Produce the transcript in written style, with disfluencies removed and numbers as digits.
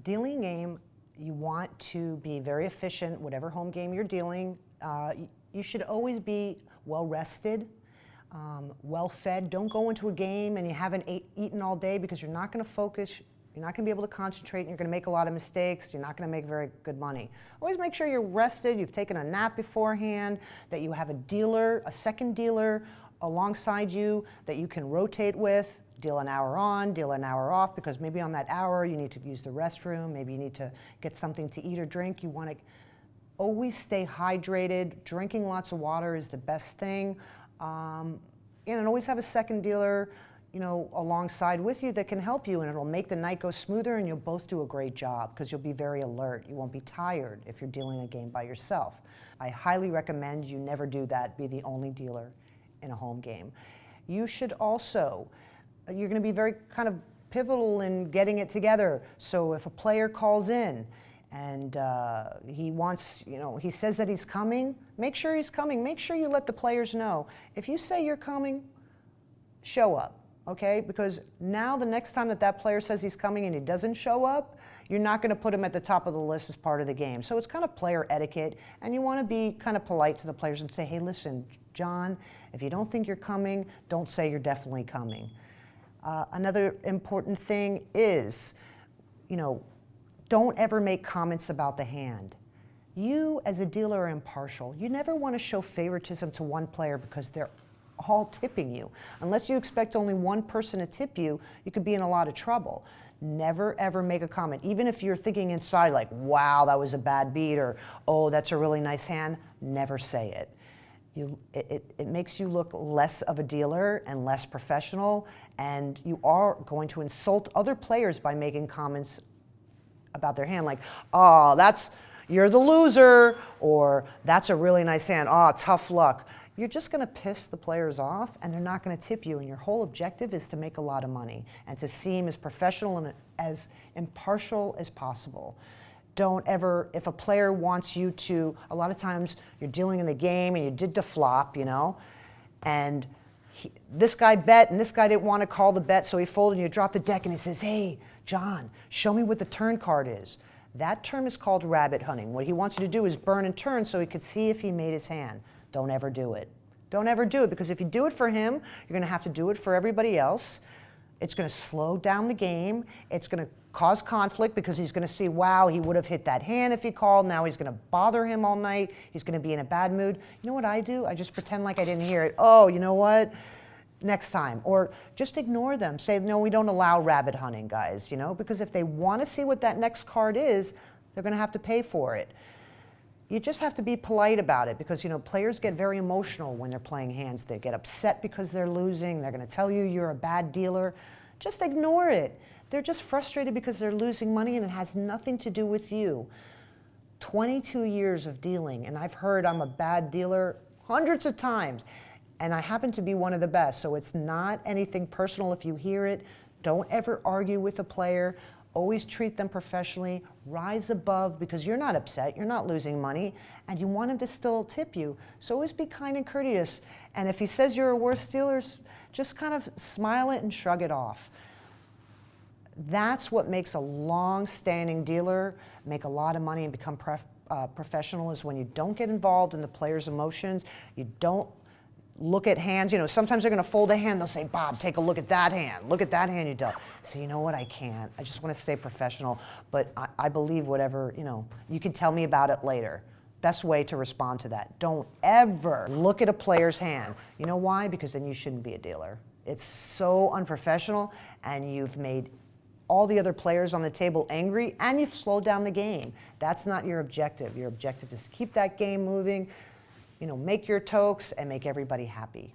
Dealing game, you want to be very efficient, whatever home game you're dealing. You should always be well rested, well fed. Don't go into a game and you haven't eaten all day, because you're not going to focus. You're not going to be able to concentrate, and you're going to make a lot of mistakes. You're not going to make very good money. Always make sure you're rested, you've taken a nap beforehand, that you have a dealer, a second dealer alongside you that you can rotate with. Deal an hour on, deal an hour off, because maybe on that hour you need to use the restroom, maybe you need to get something to eat or drink. You want to always stay hydrated. Drinking lots of water is the best thing. And always have a second dealer, alongside with you that can help you, and it'll make the night go smoother, and you'll both do a great job because you'll be very alert. You won't be tired if you're dealing a game by yourself. I highly recommend you never do that. Be the only dealer in a home game. You should also, you're going to be very kind of pivotal in getting it together. So if a player calls in and he wants, he says that he's coming, make sure he's coming. Make sure you let the players know. If you say you're coming, show up, okay? Because now the next time that player says he's coming and he doesn't show up, you're not going to put him at the top of the list as part of the game. So it's kind of player etiquette, and you want to be kind of polite to the players and say, hey, listen, John, if you don't think you're coming, don't say you're definitely coming. Another important thing is, don't ever make comments about the hand. You, as a dealer, are impartial. You never want to show favoritism to one player because they're all tipping you. Unless you expect only one person to tip you, you could be in a lot of trouble. Never, ever make a comment. Even if you're thinking inside like, wow, that was a bad beat, or, oh, that's a really nice hand, never say it. It makes you look less of a dealer and less professional, and you are going to insult other players by making comments about their hand, like, oh, you're the loser, or that's a really nice hand, oh, tough luck. You're just going to piss the players off, and they're not going to tip you, and your whole objective is to make a lot of money and to seem as professional and as impartial as possible. Don't ever, if a player wants you to, a lot of times you're dealing in the game and you did the flop, and this guy bet and this guy didn't want to call the bet, so he folded, and you drop the deck, and he says, hey, John, show me what the turn card is. That term is called rabbit hunting. What he wants you to do is burn and turn so he could see if he made his hand. Don't ever do it. Don't ever do it, because if you do it for him, you're going to have to do it for everybody else. It's going to slow down the game. It's going to cause conflict, because he's going to see, wow, he would have hit that hand if he called. Now he's going to bother him all night. He's going to be in a bad mood. You know what I do? I just pretend like I didn't hear it. Oh, you know what? Next time. Or just ignore them. Say, no, we don't allow rabbit hunting, guys, because if they want to see what that next card is, they're going to have to pay for it. You just have to be polite about it, because players get very emotional when they're playing hands. They get upset because they're losing. They're going to tell you you're a bad dealer. Just ignore it. They're just frustrated because they're losing money, and it has nothing to do with you. 22 years of dealing, and I've heard I'm a bad dealer hundreds of times, and I happen to be one of the best. So it's not anything personal if you hear it. Don't ever argue with a player. Always treat them professionally. Rise above, because you're not upset, you're not losing money, and you want him to still tip you. So always be kind and courteous. And if he says you're a worse dealer, just kind of smile it and shrug it off. That's what makes a long-standing dealer make a lot of money and become professional, is when you don't get involved in the player's emotions. You don't look at hands. Sometimes they're going to fold a hand. They'll say, Bob, take a look at that hand. Look at that hand you dealt. So you know what? I can't. I just want to stay professional. But I believe whatever, you can tell me about it later. Best way to respond to that. Don't ever look at a player's hand. You know why? Because then you shouldn't be a dealer. It's so unprofessional, and you've made all the other players on the table angry, and you've slowed down the game. That's not your objective. Your objective is to keep that game moving, make your tokes and make everybody happy.